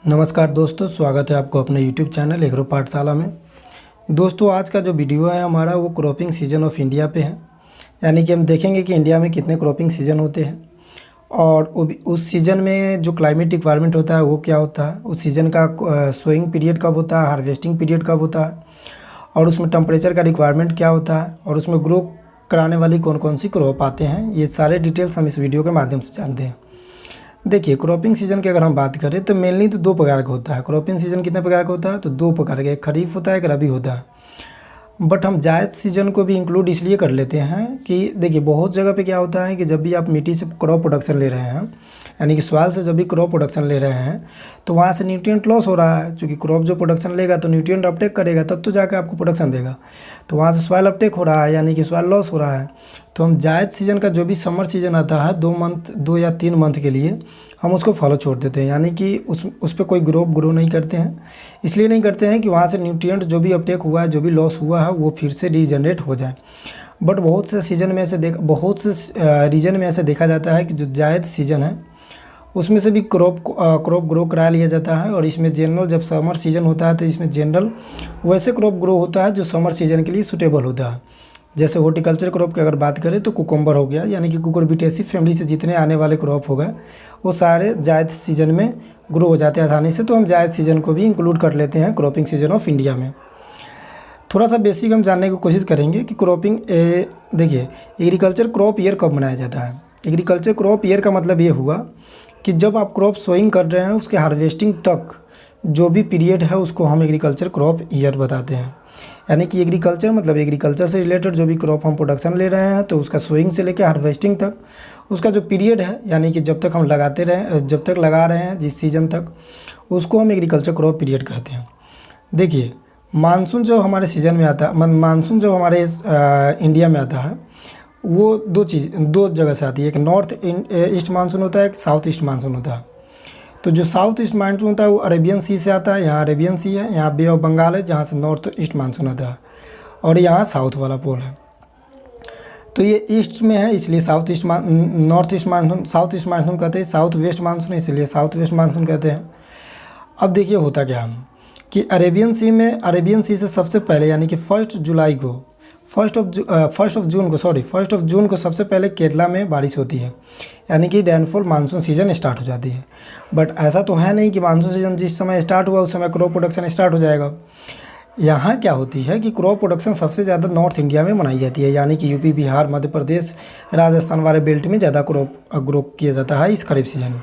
नमस्कार दोस्तों, स्वागत है आपको अपने यूट्यूब चैनल एग्रो पाठशाला में। दोस्तों, आज का जो वीडियो है हमारा वो क्रॉपिंग सीजन ऑफ इंडिया पे है। यानी कि हम देखेंगे कि इंडिया में कितने क्रॉपिंग सीजन होते हैं और वो भी उस सीज़न में जो क्लाइमेट रिक्वायरमेंट होता है वो क्या होता है, उस सीज़न का सोइंग पीरियड कब होता है, हार्वेस्टिंग पीरियड कब होता है और उसमें टेम्परेचर का रिक्वायरमेंट क्या होता है और उसमें ग्रो कराने वाली कौन कौन सी क्रॉप आते हैं, ये सारे डिटेल्स हम इस वीडियो के माध्यम से जानते हैं। देखिए, क्रॉपिंग सीजन की अगर हम बात करें तो मेनली तो दो प्रकार का होता है। क्रॉपिंग सीजन कितने प्रकार का होता है, तो दो प्रकार का, एक खरीफ होता है, एक रबी होता है। बट हम जायद सीजन को भी इंक्लूड इसलिए कर लेते हैं कि देखिए, बहुत जगह पे क्या होता है कि जब भी आप मिट्टी से क्रॉप प्रोडक्शन ले रहे हैं, यानी कि सॉइल से जब भी क्रॉप प्रोडक्शन ले रहे हैं तो वहाँ से न्यूट्रिएंट लॉस हो रहा है। क्योंकि क्रॉप जो प्रोडक्शन लेगा तो न्यूट्रिएंट अपटेक करेगा, तब तो जाकर आपको प्रोडक्शन देगा। तो वहाँ से सॉइल अपटेक हो रहा है, यानी कि सॉइल लॉस हो रहा है। तो हम जायद सीजन का जो भी समर सीजन आता है 2 या 3 मंथ के लिए, हम उसको फॉलो छोड़ देते हैं। यानी कि उस पर कोई ग्रो नहीं करते हैं। इसलिए नहीं करते हैं कि वहाँ से न्यूट्रिएंट जो भी अपटेक हुआ है, जो भी लॉस हुआ है, वो फिर से रीजनरेट हो जाए। बट बहुत से रीजन में ऐसे देखा जाता है कि जो जायद सीजन है उसमें से भी क्रॉप ग्रो करा लिया जाता है। और इसमें जनरल जब समर सीजन होता है तो इसमें जनरल वैसे क्रॉप ग्रो होता है जो समर सीजन के लिए सूटेबल होता है। जैसे हॉर्टिकल्चर क्रॉप की अगर बात करें तो कुकुम्बर हो गया, यानी कि कुकुरबिटेसी फैमिली से जितने आने वाले क्रॉप हो गए वो सारे जायद सीजन में ग्रो हो जाते हैं आसानी से। तो हम जायद सीजन को भी इंक्लूड कर लेते हैं क्रॉपिंग सीजन ऑफ इंडिया में। थोड़ा सा बेसिक हम जानने की कोशिश करेंगे कि क्रॉपिंग देखिए, एग्रीकल्चर क्रॉप ईयर कब मनाया जाता है। एग्रीकल्चर क्रॉप ईयर का मतलब ये हुआ कि जब आप क्रॉप सोइंग कर रहे हैं उसके हार्वेस्टिंग तक जो भी पीरियड है उसको हम एग्रीकल्चर क्रॉप ईयर बताते हैं। यानी कि एग्रीकल्चर मतलब एग्रीकल्चर से रिलेटेड जो भी क्रॉप हम प्रोडक्शन ले रहे हैं तो उसका सोइंग से लेकर हार्वेस्टिंग तक उसका जो पीरियड है, यानी कि जब तक हम जब तक लगा रहे हैं जिस सीज़न तक, उसको हम एग्रीकल्चर क्रॉप पीरियड कहते हैं। देखिए, मानसून जो हमारे सीज़न में आता है, मानसून जो हमारे इंडिया में आता है वो दो जगह से आती है। एक नॉर्थ ईस्ट मानसून होता है, एक साउथ ईस्ट मानसून होता है। तो जो साउथ ईस्ट मानसून होता है वो अरेबियन सी से आता है। यहाँ अरेबियन सी है, यहाँ बे ऑफ बंगाल है जहाँ से नॉर्थ ईस्ट मानसून आता है, और यहाँ साउथ वाला पोल है। तो ये ईस्ट में है इसलिए साउथ ईस्ट मानसून कहते हैं। साउथ वेस्ट मानसून इसलिए साउथ वेस्ट मानसून कहते हैं। अब देखिए होता क्या है कि अरेबियन सी से सबसे पहले, यानी कि फर्स्ट ऑफ जून को सबसे पहले केरला में बारिश होती है, यानी कि रेनफॉल मानसून सीजन स्टार्ट हो जाती है। बट ऐसा तो है नहीं कि मानसून सीजन जिस समय स्टार्ट हुआ उस समय क्रॉप प्रोडक्शन स्टार्ट हो जाएगा। यहाँ क्या होती है कि क्रॉप प्रोडक्शन सबसे ज़्यादा नॉर्थ इंडिया में मनाई जाती है, यानी कि यूपी, बिहार, मध्य प्रदेश, राजस्थान वाले बेल्ट में ज़्यादा ग्रो किया जाता है इस खरीफ सीजन में।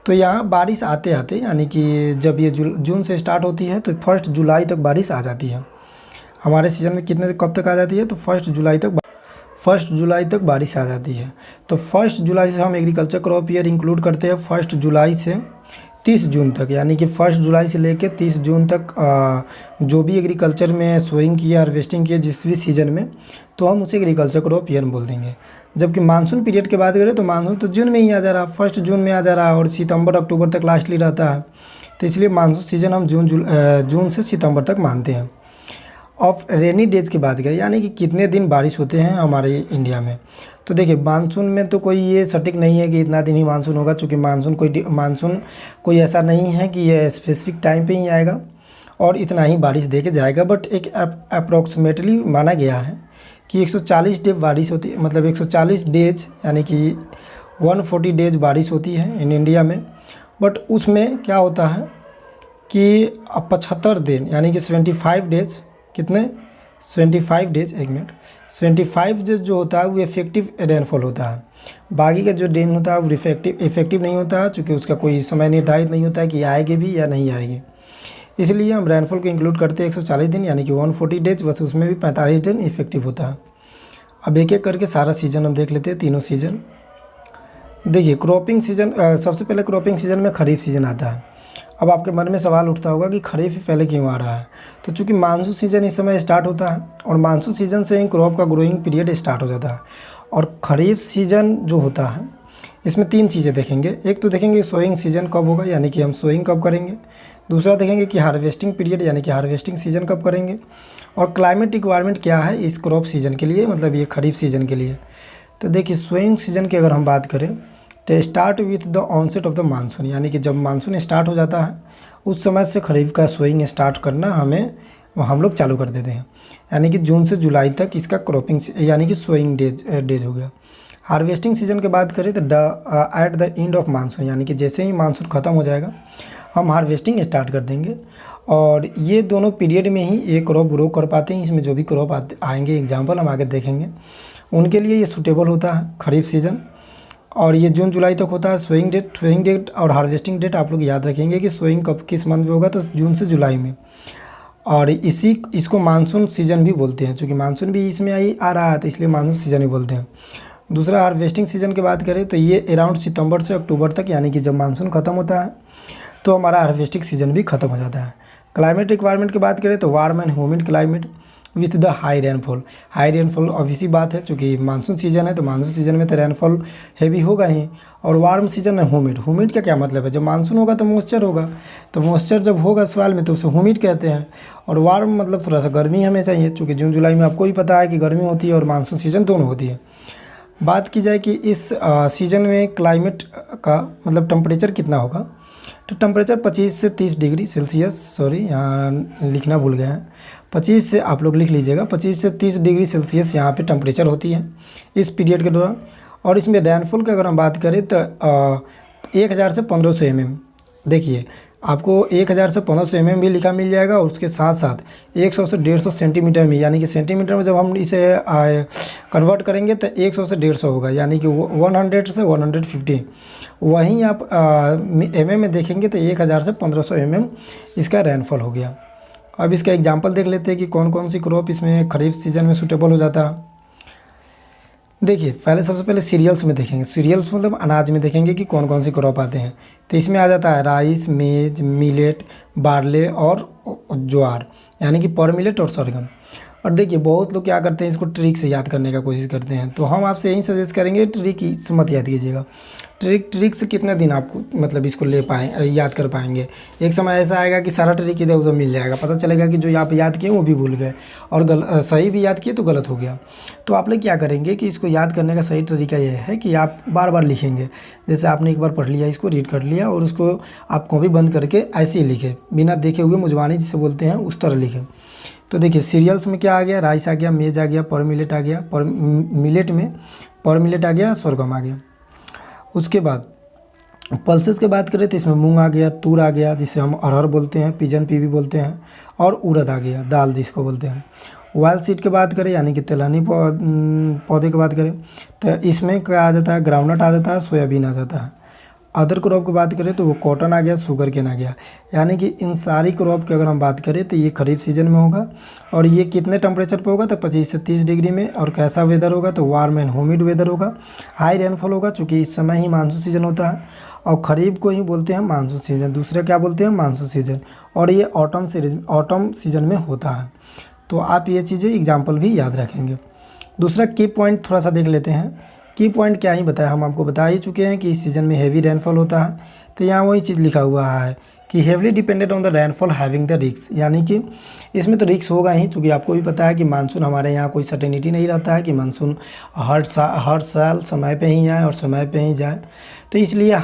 तो यहाँ बारिश आते आते, यानी कि जब ये जून से स्टार्ट होती है तो 1 जुलाई तक बारिश आ जाती है। हमारे सीज़न में कब तक आ जाती है, तो 1 जुलाई तक बारिश आ जाती है। तो 1 जुलाई से हम एग्रीकल्चर क्रॉप ईयर इंक्लूड करते हैं 1 जुलाई से 30 जून तक। यानी कि 1 जुलाई से लेकर 30 जून तक जो भी एग्रीकल्चर में सोइंग किया, हार्वेस्टिंग किया जिस भी सीज़न में, तो हम उसे एग्रीकल्चर क्रॉप ईयर बोल देंगे। जबकि मानसून पीरियड की बात करें तो मानसून तो जून में ही आ जा रहा है, 1 जून में आ जा रहा है और सितंबर अक्टूबर तक लास्टली रहता है। तो इसलिए मानसून सीजन हम जून से सितंबर तक मानते हैं। ऑफ रेनी डेज की बात करें, यानी कि कितने दिन बारिश होते हैं हमारे इंडिया में, तो देखिए मानसून में तो कोई ये सटीक नहीं है कि इतना दिन ही मानसून होगा। चूँकि मानसून कोई ऐसा नहीं है कि ये स्पेसिफिक टाइम पे ही आएगा और इतना ही बारिश दे के जाएगा। बट एक अप्रॉक्सीमेटली माना गया है कि 140 डे बारिश होती है, मतलब 140 डेज, यानी कि 140 डेज बारिश होती है इन इंडिया में। बट उसमें क्या होता है कि 75 दिन, यानी कि 75 डेज, कितने 25 डेज, 25 डेज जो होता है वो इफेक्टिव रेनफॉल होता है। बाकी का जो दिन होता है वो इफेक्टिव नहीं होता है, चूँकि उसका कोई समय निर्धारित नहीं होता है कि आएगी भी या नहीं आएगी। इसलिए हम रेनफॉल को इंक्लूड करते हैं 140 दिन, यानी कि 140 डेज, बस उसमें भी 45 दिन इफेक्टिव होता है। अब एक एक करके सारा सीज़न हम देख लेते हैं, तीनों सीज़न। देखिए, क्रॉपिंग सीजन, सबसे पहले क्रॉपिंग सीजन में खरीफ सीजन आता है। अब आपके मन में सवाल उठता होगा कि खरीफ पहले क्यों आ रहा है। तो चूँकि मानसून सीजन इस समय स्टार्ट होता है और मानसून सीजन से ही क्रॉप का ग्रोइंग पीरियड स्टार्ट हो जाता है। और खरीफ सीजन जो होता है इसमें 3 चीज़ें देखेंगे। एक तो देखेंगे सोइंग सीजन कब होगा, यानी कि हम सोइंग कब करेंगे। दूसरा देखेंगे कि हार्वेस्टिंग पीरियड, यानी कि हार्वेस्टिंग सीजन कब करेंगे। और क्लाइमेट रिक्वायरमेंट क्या है इस क्रॉप सीजन के लिए, मतलब ये खरीफ सीजन के लिए। तो देखिए, सोइंग सीजन की अगर हम बात करें तो start with the onset of the monsoon, यानी कि जब मानसून स्टार्ट हो जाता है उस समय से खरीफ का सोइंग स्टार्ट करना हम लोग चालू कर देते हैं। यानी कि जून से जुलाई तक इसका क्रॉपिंग यानी कि सोइंग डेज हो गया। हार्वेस्टिंग सीजन की बात करें तो at the end of monsoon, यानी कि जैसे ही मानसून ख़त्म हो जाएगा हम हार्वेस्टिंग स्टार्ट कर देंगे। और ये दोनों पीरियड में ही एक क्रॉप ग्रो कर पाते हैं। इसमें जो भी क्रॉप आएंगे एग्जाम्पल हम आगे देखेंगे, उनके लिए ये सूटेबल होता है खरीफ सीज़न। और ये जून जुलाई तक होता है सोइंग डेट और हार्वेस्टिंग डेट आप लोग याद रखेंगे कि सोइंग कब किस मंथ में होगा, तो जून से जुलाई में। और इसको मानसून सीज़न भी बोलते हैं, क्योंकि मानसून भी इसमें आ रहा है तो इसलिए मानसून सीज़न ही बोलते हैं। दूसरा हार्वेस्टिंग सीज़न की बात करें तो ये अराउंड सितंबर से अक्टूबर तक, यानी कि जब मानसून ख़त्म होता है तो हमारा हार्वेस्टिंग सीज़न भी ख़त्म हो जाता है। क्लाइमेट रिक्वायरमेंट की बात करें तो warm and humid climate with the high rainfall obviously बात है, चूँकि मानसून सीज़न है तो मानसून सीज़न में तो रेनफॉल हैवी होगा ही। और वार्म सीजन है ह्यूमिड का क्या मतलब है, जब मानसून होगा तो मॉइस्चर होगा, तो मॉइस्चर जब होगा सवाल में तो उसे ह्यूमिड कहते हैं। और वार्म मतलब थोड़ा सा गर्मी हमें चाहिए, चूँकि जून जुलाई में आपको ही पता है कि गर्मी होती है और मानसून सीज़न दोनों होती है। बात की जाए कि इस सीज़न में क्लाइमेट का मतलब टेम्परेचर कितना होगा, तो टेम्परेचर 25 से 30 डिग्री सेल्सियस, सॉरी यहाँ लिखना भूल गए हैं, 25 से आप लोग लिख लीजिएगा, 25 से 30 डिग्री सेल्सियस यहाँ पे टेम्परेचर होती है इस पीरियड के दौरान। और इसमें रेनफॉल की अगर हम बात करें तो 1000 से 1500 mm, देखिए आपको 1000 से 1500 mm भी लिखा मिल जाएगा, और उसके साथ साथ 100 से 150 सेंटीमीटर में, यानी कि सेंटीमीटर में जब हम इसे कन्वर्ट करेंगे तो 100 से 150 होगा, यानी कि 100 से 150। वहीं आप mm में देखेंगे तो 1000 से 1500 mm इसका रेनफॉल हो गया। अब इसका एग्जांपल देख लेते हैं कि कौन कौन सी क्रॉप इसमें खरीफ सीजन में सूटेबल हो जाता है। देखिए सबसे पहले सीरियल्स में देखेंगे, सीरियल्स मतलब अनाज में देखेंगे कि कौन कौन सी क्रॉप आते हैं। तो इसमें आ जाता है राइस, मेज, मिलेट, बार्ले और ज्वार, यानी कि पर मिलेट और सरगम। और देखिए बहुत लोग क्या करते हैं, इसको ट्रिक से याद करने का कोशिश करते हैं, तो हम आपसे यही सजेस्ट करेंगे ट्रिक से मत याद कीजिएगा। ट्रिक से कितने दिन आपको मतलब इसको याद कर पाएंगे। एक समय ऐसा आएगा कि सारा ट्रिक इधर उधर मिल जाएगा, पता चलेगा कि जो आप याद किए वो भी भूल गए, और सही भी याद किए तो गलत हो गया। तो आप लोग क्या करेंगे कि इसको याद करने का सही तरीका ये है कि आप बार बार लिखेंगे। जैसे आपने एक बार पढ़ लिया, इसको रीड कर लिया, और उसको आप कॉपी बंद करके ऐसे ही लिखें, बिना देखे हुए, मुजवानी जिसे बोलते हैं उस तरह लिखें। तो देखिए सीरियल्स में क्या आ गया, राइस आ गया, मेज आ गया, पर मिलेट आ गया, पर मिलेट आ गया, sorghum आ गया। उसके बाद पल्सेस की बात करें तो इसमें मूंग आ गया, तूर आ गया जिसे हम अरहर बोलते हैं, पिजन पी भी बोलते हैं, और उड़द आ गया, दाल जिसको बोलते हैं। ऑयल सीड की बात करें यानी कि तिलहनी पौधे की बात करें तो इसमें क्या आ जाता है, ग्राउंडनट आ जाता है, सोयाबीन आ जाता है। अदर क्रॉप की बात करें तो वो कॉटन आ गया, शुगर केन आ गया। यानी कि इन सारी क्रॉप की अगर हम बात करें तो ये खरीफ सीजन में होगा, और ये कितने टेम्परेचर पे होगा तो 25 से 30 डिग्री में। और कैसा वेदर होगा तो वार्म एंड ह्यूमिड वेदर होगा, हाई रेनफॉल होगा, चूँकि इस समय ही मानसून सीजन होता है, और खरीफ को ही बोलते हैं मानसून सीजन, दूसरे क्या बोलते हैं मानसून सीजन, और ये ऑटम सीजन में होता है। तो आप ये चीज़ें एग्जाम्पल भी याद रखेंगे। दूसरा की पॉइंट थोड़ा सा देख लेते हैं। की पॉइंट क्या ही बताया, हम आपको बता ही चुके हैं कि इस सीज़न में हेवी रेनफॉल होता है। तो यहाँ वही चीज़ लिखा हुआ है कि heavily depended on the rainfall having the रिक्स, यानी कि इसमें तो रिक्स होगा ही, चूँकि आपको भी पता है कि मानसून हमारे यहाँ कोई सर्टेनिटी नहीं रहता है कि मानसून हर साल समय पे ही आए और समय पे ही जाए। तो इसलिए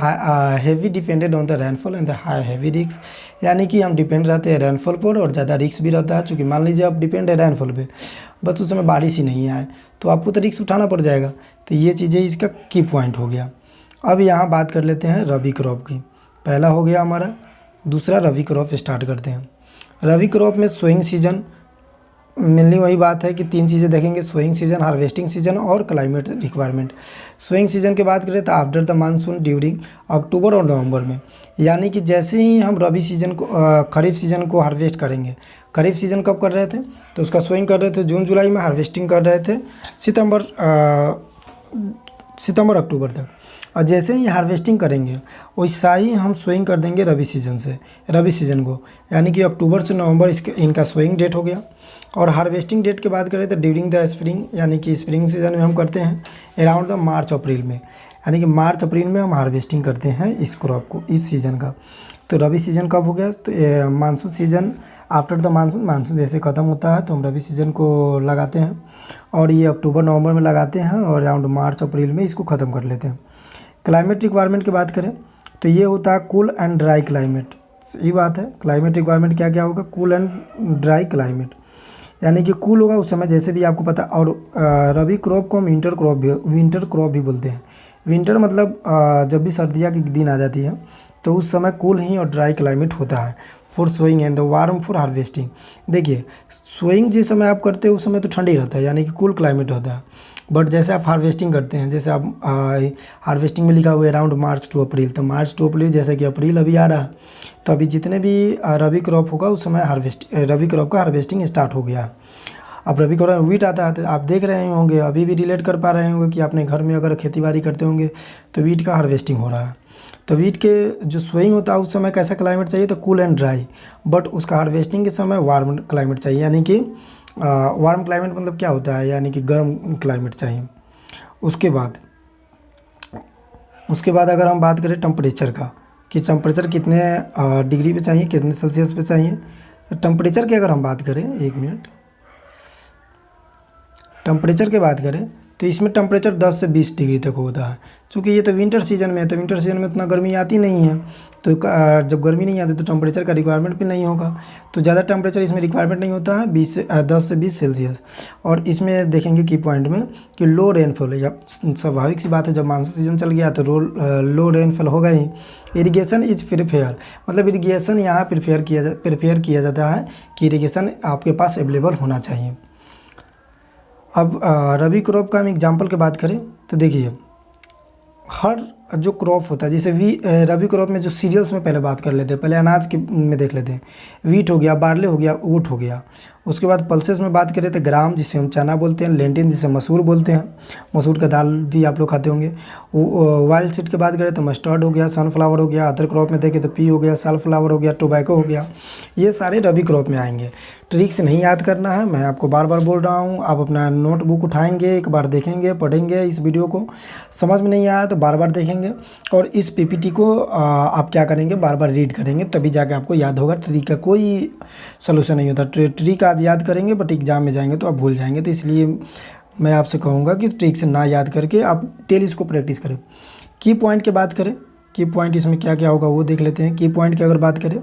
heavy depended on the rainfall and the high heavy रिक्स, यानी कि हम डिपेंड रहते हैं रेनफॉल पर, और ज़्यादा रिक्स भी रहता है। चूँकि मान लीजिए आप डिपेंड है रेनफॉल पे, बस उस समय बारिश ही नहीं आए तो आपको तो रिक्स उठाना पड़ जाएगा। तो ये चीज़ें इसका की पॉइंट हो गया। अब यहाँ बात कर लेते हैं रबी क्रॉप की। पहला हो गया हमारा, दूसरा रबी क्रॉप स्टार्ट करते हैं। रबी क्रॉप में सोइंग सीजन मेनली वही बात है कि 3 चीज़ें देखेंगे, सोइंग सीजन, हार्वेस्टिंग सीजन और क्लाइमेट रिक्वायरमेंट। सोइंग सीजन की बात करें तो आफ्टर द मानसून ड्यूरिंग अक्टूबर और नवंबर में, यानी कि जैसे ही हम रबी सीजन को खरीफ सीजन को हार्वेस्ट करेंगे। खरीफ सीजन कब कर रहे थे तो उसका सोइंग कर रहे थे जून जुलाई में, हार्वेस्टिंग कर रहे थे सितंबर अक्टूबर तक। और जैसे ही हार्वेस्टिंग करेंगे वैसा ही हम सोइंग कर देंगे रबी सीजन को, यानी कि अक्टूबर से नवंबर इनका सोइंग डेट हो गया। और हार्वेस्टिंग डेट की बात करें तो ड्यूरिंग द स्प्रिंग, यानी कि स्प्रिंग सीजन में हम करते हैं अराउंड द मार्च अप्रैल में, यानी कि मार्च अप्रैल में हम हार्वेस्टिंग करते हैं इस क्रॉप को, इस सीज़न का। तो रबी सीजन कब हो गया तो monsoon season, after the monsoon जैसे ख़त्म होता है तो हम रबी सीजन को लगाते हैं, और ये अक्टूबर नवंबर में लगाते हैं, और अराउंड मार्च अप्रैल में इसको ख़त्म कर लेते हैं। क्लाइमेट रिक्वायरमेंट की बात करें तो ये होता है कूल एंड ड्राई क्लाइमेट, सही बात है। क्लाइमेट रिक्वायरमेंट क्या क्या होगा, कूल एंड ड्राई क्लाइमेट, यानी कि कूल होगा उस समय, जैसे भी आपको पता। और रबी क्रॉप को हम विंटर क्रॉप भी बोलते हैं। विंटर मतलब जब भी सर्दियाँ की दिन आ जाती है तो उस समय कूल ही और ड्राई क्लाइमेट होता है for sowing and the warm for harvesting. देखिए, सोइंग जिस समय आप करते हो उस समय तो ठंडी रहता है, यानी कि कूल क्लाइमेट होता है। बट जैसे आप हार्वेस्टिंग करते हैं, जैसे आप हार्वेस्टिंग में लिखा हुआ है अराउंड मार्च टू अप्रैल, तो मार्च टू अप्रैल जैसे कि अप्रैल अभी आ रहा है, तो अभी जितने भी रबी क्रॉप होगा उस समय रबी क्रॉप का हार्वेस्टिंग स्टार्ट हो गया। अब रबी क्रॉप वीट आता है, तो आप देख रहे होंगे, अभी भी रिलेट कर पा रहे होंगे कि अपने घर में अगर खेती बाड़ी करते होंगे तो वीट का हार्वेस्टिंग हो रहा है। तो वीट के जो सोइंग होता है उस समय कैसा क्लाइमेट चाहिए, तो कूल एंड ड्राई, बट उसका हार्वेस्टिंग के समय वार्म क्लाइमेट चाहिए, यानी कि वार्म क्लाइमेट मतलब क्या होता है, यानी कि गर्म क्लाइमेट चाहिए। उसके बाद अगर हम बात करें टेम्परेचर का, कि टेम्परेचर कितने डिग्री पे चाहिए, कितने सेल्सियस पे चाहिए, तो टेम्परेचर की अगर हम बात करें, एक मिनट, टेम्परेचर की बात करें तो इसमें टेम्परेचर 10 से 20 डिग्री तक होता है। चूँकि ये तो विंटर सीजन में है, तो विंटर सीजन में उतना गर्मी आती नहीं है, तो जब गर्मी नहीं आती तो टेम्परेचर का रिक्वायरमेंट भी नहीं होगा, तो ज़्यादा टेम्परेचर इसमें रिक्वायरमेंट नहीं होता है, 10 से 20 सेल्सियस। और इसमें देखेंगे की पॉइंट में कि लो रेनफॉल, या स्वाभाविक सी बात है, जब मानसून सीजन चल गया तो लो रेनफॉल होगा ही। इरिगेशन इज प्रिफेयर, मतलब इरिगेशन यहाँ प्रिफेयर किया जाता है कि इरिगेशन आपके पास अवेलेबल होना चाहिए। अब रबी क्रॉप का हम एग्जांपल की बात करें तो देखिए, हर जो क्रॉप होता है, जैसे रबी क्रॉप में जो सीरियल्स में पहले बात कर लेते हैं, पहले अनाज के में देख लेते हैं, वीट हो गया, बार्ले हो गया, ऊट हो गया। उसके बाद पल्सेस में बात करें तो ग्राम जिसे हम चना बोलते हैं, लेंटिन जिसे मसूर बोलते हैं, मसूर का दाल भी आप लोग खाते होंगे। वाइल्ड सीड की बात करें तो मस्टर्ड हो गया, सनफ्लावर हो गया। अदर क्रॉप में देखें तो पी हो गया, सनफ्लावर हो गया, टोबैको हो गया, ये सारे रबी क्रॉप में आएंगे। ट्रिक से नहीं याद करना है, मैं आपको बार बार बोल रहा हूँ। आप अपना नोटबुक उठाएंगे, एक बार देखेंगे, पढ़ेंगे इस वीडियो को, समझ में नहीं आया तो बार बार देखेंगे, और इस पीपीटी को आप क्या करेंगे, बार बार रीड करेंगे, तभी जाके आपको याद होगा। ट्रिक का कोई सलूशन नहीं होता, ट्रिक आप याद करेंगे बट एग्जाम में जाएंगे तो आप भूल जाएंगे। तो इसलिए मैं आपसे कहूँगा कि ट्रिक से ना याद करके आप डेली इसको प्रैक्टिस करें। की पॉइंट की बात करें, की पॉइंट इसमें क्या क्या होगा वो देख लेते हैं। की पॉइंट की अगर बात करें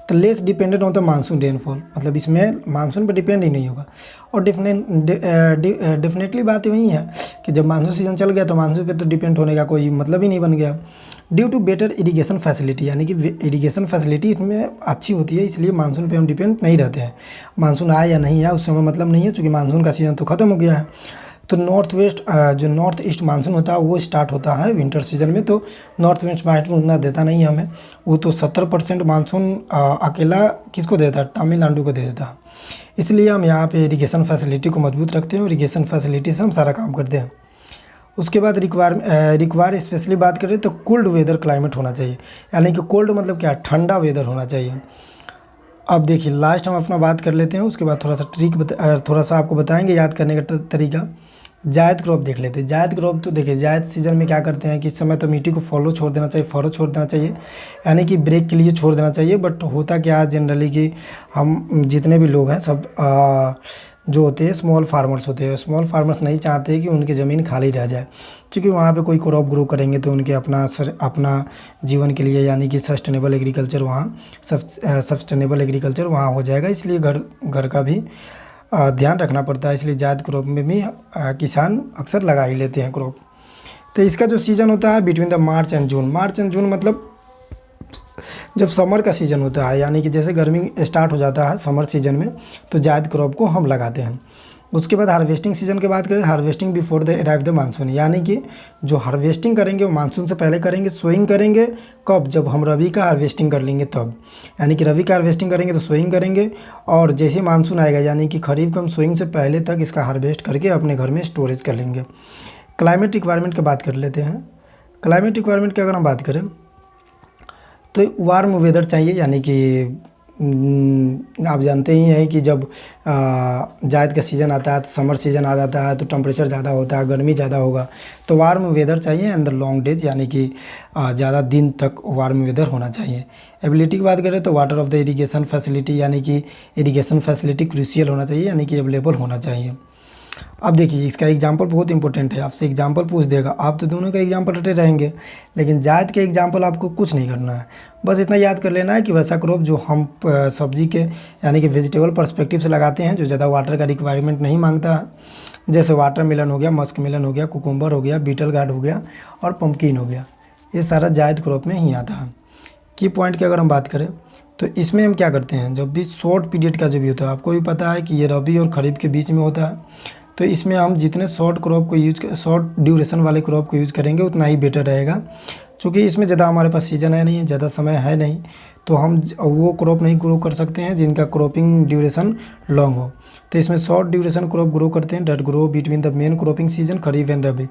तो लेस डिपेंडेंट होता है मानसून रेनफॉल, मतलब इसमें मानसून पर डिपेंड ही नहीं होगा। और डेफिनेटली बात वही है कि जब मानसून सीजन चल गया तो मानसून पे तो डिपेंड होने का कोई मतलब ही नहीं बन गया। Due to better irrigation facility, यानी कि इरिगेशन फैसिलिटी इसमें अच्छी होती है, इसलिए मानसून पे हम डिपेंड नहीं रहते हैं। मानसून आए या नहीं आए उस समय मतलब नहीं है, चूँकि मानसून का सीज़न तो ख़त्म हो गया है। तो जो नॉर्थ ईस्ट मानसून होता है वो स्टार्ट होता है विंटर सीजन में, तो नॉर्थ वेस्ट मानसून उतना देता नहीं है हमें, वो तो 70% मानसून अकेला किसको देता है, तमिलनाडु को दे देता है। इसलिए हम यहाँ पे इरिगेशन फैसिलिटी को मजबूत रखते हैं और इरिगेशन फैसिलिटी से हम सारा काम करते हैं। उसके बाद रिक्वायर स्पेशली बात करें तो कोल्ड वेदर क्लाइमेट होना चाहिए, यानी कि कोल्ड मतलब क्या, ठंडा वेदर होना चाहिए। अब देखिए लास्ट हम अपना बात कर लेते हैं, उसके बाद थोड़ा सा आपको बताएंगे याद करने का तरीका। जायद क्रॉप देख लेते हैं। जायद क्रॉप तो देखिए, जायद सीजन में क्या करते हैं कि इस समय तो मिट्टी को फॉलो छोड़ देना चाहिए, यानी कि ब्रेक के लिए छोड़ देना चाहिए। बट होता क्या है जनरली कि हम जितने भी लोग हैं सब जो होते हैं स्मॉल फार्मर्स होते हैं, स्मॉल फार्मर्स नहीं चाहते कि उनकी ज़मीन खाली रह जाए, क्योंकि वहाँ पे कोई क्रॉप ग्रो करेंगे तो उनके अपना जीवन के लिए, यानी कि सस्टेनेबल एग्रीकल्चर वहाँ हो जाएगा। इसलिए घर का भी ध्यान रखना पड़ता है, इसलिए जायद क्रॉप में भी किसान अक्सर लगा ही लेते हैं क्रॉप। तो इसका जो सीज़न होता है between the March and June मतलब जब समर का सीज़न होता है, यानी कि जैसे गर्मी स्टार्ट हो जाता है समर सीजन में, तो जायद क्रॉप को हम लगाते हैं। उसके बाद हार्वेस्टिंग सीजन की बात करें, harvesting before the arrive the monsoon, यानी कि जो हार्वेस्टिंग करेंगे वो मानसून से पहले करेंगे। सोइंग करेंगे कब, जब हम रबी का हार्वेस्टिंग कर लेंगे तब, यानी कि रबी का हार्वेस्टिंग करेंगे तो सोइंग करेंगे, और जैसे मानसून आएगा यानी कि खरीफ को हम सोइंग से पहले तक इसका हार्वेस्ट करके अपने घर में स्टोरेज कर लेंगे। क्लाइमेट रिक्वायरमेंट की बात कर लेते हैं। क्लाइमेट रिक्वायरमेंट की अगर हम बात करें तो वार्म वेदर चाहिए, यानी कि आप जानते ही हैं कि जब जायद का सीज़न आता है तो समर सीज़न आ जाता है तो टेम्परेचर ज़्यादा होता है, गर्मी ज़्यादा होगा, तो वार्म वेदर चाहिए एंड द लॉन्ग डेज, यानी कि ज़्यादा दिन तक वार्म वेदर होना चाहिए। एबिलिटी की बात करें तो water of the irrigation facility, यानी कि इरिगेशन फैसिलिटी क्रूशियल होना चाहिए, यानी कि अवेलेबल होना चाहिए। अब देखिए इसका एग्जाम्पल बहुत इंपॉर्टेंट है, आपसे एग्जाम्पल पूछ देगा, आप तो दोनों का एग्जाम्पल रटे रहेंगे, लेकिन जायद के एग्जाम्पल आपको कुछ नहीं करना है। बस इतना याद कर लेना है कि वैसा क्रॉप जो हम सब्जी के यानी कि वेजिटेबल पर्सपेक्टिव से लगाते हैं, जो ज़्यादा वाटर का रिक्वायरमेंट नहीं मांगता है, जैसे वाटरमेलन हो गया, मस्क मेलन हो गया, कुकुम्बर हो गया, बीटल गार्ड हो गया और पम्पकिन हो गया, ये सारा जायद क्रॉप में ही आता है। की पॉइंट की अगर हम बात करें तो इसमें हम क्या करते हैं, जब भी शॉर्ट पीरियड का जो भी होता है, आपको भी पता है कि ये रबी और खरीफ के बीच में होता है, तो इसमें हम जितने शॉर्ट क्रॉप को शॉर्ट ड्यूरेशन वाले क्रॉप को यूज़ करेंगे उतना ही बेटर रहेगा, क्योंकि इसमें ज़्यादा हमारे पास सीजन है नहीं, ज़्यादा समय है नहीं, तो हम वो क्रॉप नहीं ग्रो कर सकते हैं जिनका क्रॉपिंग ड्यूरेशन लॉन्ग हो। तो इसमें शॉर्ट ड्यूरेशन क्रॉप ग्रो करते हैं that grow between the main cropping season kharif and rabi,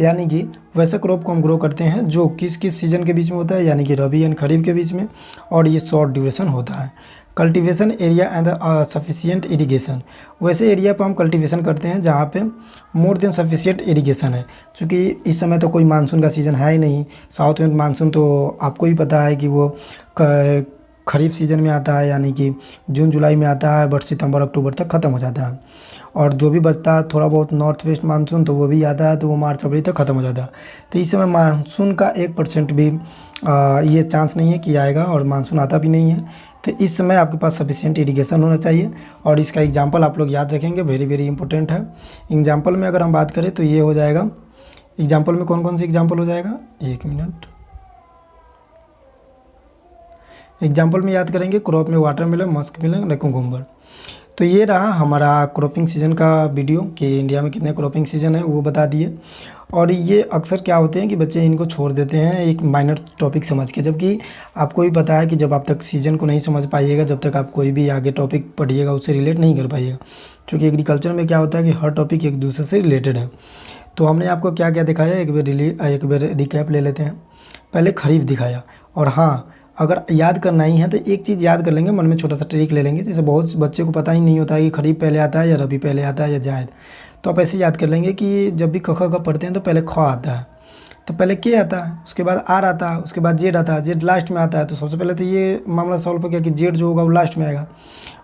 यानी कि वैसे क्रॉप को हम ग्रो करते हैं जो किस किस सीजन के बीच में होता है, यानी कि रबी एंड खरीफ के बीच में, और ये शॉर्ट ड्यूरेशन होता है। Cultivation area and sufficient irrigation, वैसे एरिया पर हम कल्टीवेशन करते हैं जहाँ पे मोर देन सफिशिएंट इरिगेशन है, क्योंकि इस समय तो कोई मानसून का सीज़न है ही नहीं। साउथ में मानसून तो आपको ही पता है कि वो खरीफ सीज़न में आता है, यानी कि जून जुलाई में आता है, बट सितंबर अक्टूबर तक ख़त्म हो जाता है, और जो भी बचता है थोड़ा बहुत नॉर्थ वेस्ट मानसून तो वो भी आता है, तो वो मार्च अप्रैल तक ख़त्म हो जाता है। तो इस समय मानसून का 1% भी ये चांस नहीं है कि आएगा, और मानसून आता भी नहीं है। तो इस समय आपके पास सफिशिएंट इरिगेशन होना चाहिए, और इसका एग्जांपल आप लोग याद रखेंगे, वेरी वेरी इंपॉर्टेंट है। एग्जांपल में अगर हम बात करें तो ये हो जाएगा, एग्जांपल में कौन कौन सी एग्जांपल हो जाएगा, 1 मिनट। एग्जांपल में याद करेंगे क्रॉप में वाटरमेलन, मस्क मेलन, कुकुम्बर। तो ये रहा हमारा क्रॉपिंग सीज़न का वीडियो कि इंडिया में कितने क्रॉपिंग सीज़न है वो बता दिए। और ये अक्सर क्या होते हैं कि बच्चे इनको छोड़ देते हैं एक माइनर टॉपिक समझ के, जबकि आपको भी पता है कि जब आप तक सीज़न को नहीं समझ पाइएगा, जब तक आप कोई भी आगे टॉपिक पढ़िएगा उससे रिलेट नहीं कर पाइएगा, क्योंकि एग्रीकल्चर में क्या होता है कि हर टॉपिक एक दूसरे से रिलेटेड है। तो हमने आपको क्या क्या दिखाया, एक बार रिकैप ले लेते हैं। पहले खरीफ दिखाया, और हाँ अगर याद करना ही है तो एक चीज़ याद कर लेंगे, मन में छोटा सा ट्रिक ले लेंगे। जैसे बहुत बच्चे को पता ही नहीं होता है कि खरीफ पहले आता है या रबी पहले आता है या जायद, तो आप ऐसे याद कर लेंगे कि जब भी ख ख पढ़ते हैं तो पहले ख आता है, तो पहले के आता है, उसके बाद आर आता है, उसके बाद जेड आता है, जेड लास्ट में आता है। तो सबसे पहले तो ये मामला सॉल्व हो गया कि जेड जो होगा वो लास्ट में आएगा,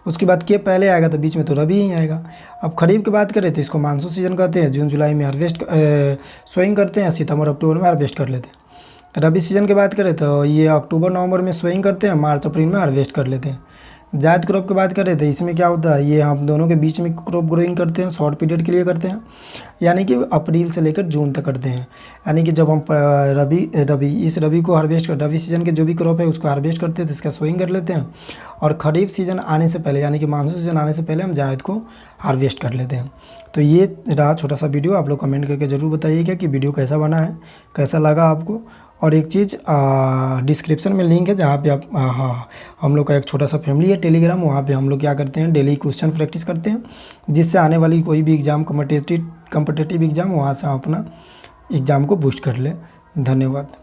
उसके बाद के पहले आएगा, तो बीच में तो रबी ही आएगा। अब खरीफ की बात करें तो इसको मानसून सीजन कहते हैं, जून जुलाई में हार्वेस्ट सोइंग करते हैं, सितंबर अक्टूबर में हार्वेस्ट कर लेते हैं। रबी सीजन की बात करें तो ये अक्टूबर नवंबर में सोइंग करते हैं, मार्च अप्रैल में हार्वेस्ट कर लेते हैं। जायद क्रॉप की बात करें तो इसमें क्या होता है, ये हम दोनों के बीच में क्रॉप ग्रोइंग करते हैं, शॉर्ट पीरियड के लिए करते हैं, यानी कि अप्रैल से लेकर जून तक करते हैं। यानी कि जब हम रबी को हार्वेस्ट कर, रबी सीजन के जो भी क्रॉप है उसको हार्वेस्ट करते हैं तो इसका सोइंग कर लेते हैं, और खरीफ सीजन आने से पहले यानी कि मानसून सीजन आने से पहले हम जायद को हार्वेस्ट कर लेते हैं। तो ये रहा छोटा सा वीडियो, आप लोग कमेंट करके ज़रूर बताइएगा कि वीडियो कैसा बना है, कैसा लगा आपको। और एक चीज़ डिस्क्रिप्शन में लिंक है जहाँ पे आप हम लोग का एक छोटा सा फैमिली है टेलीग्राम, वहाँ पे हम लोग क्या करते हैं डेली क्वेश्चन प्रैक्टिस करते हैं, जिससे आने वाली कोई भी एग्ज़ाम कम्पिटिटिव एग्ज़ाम वहाँ से हम अपना एग्ज़ाम को बूस्ट कर ले। धन्यवाद।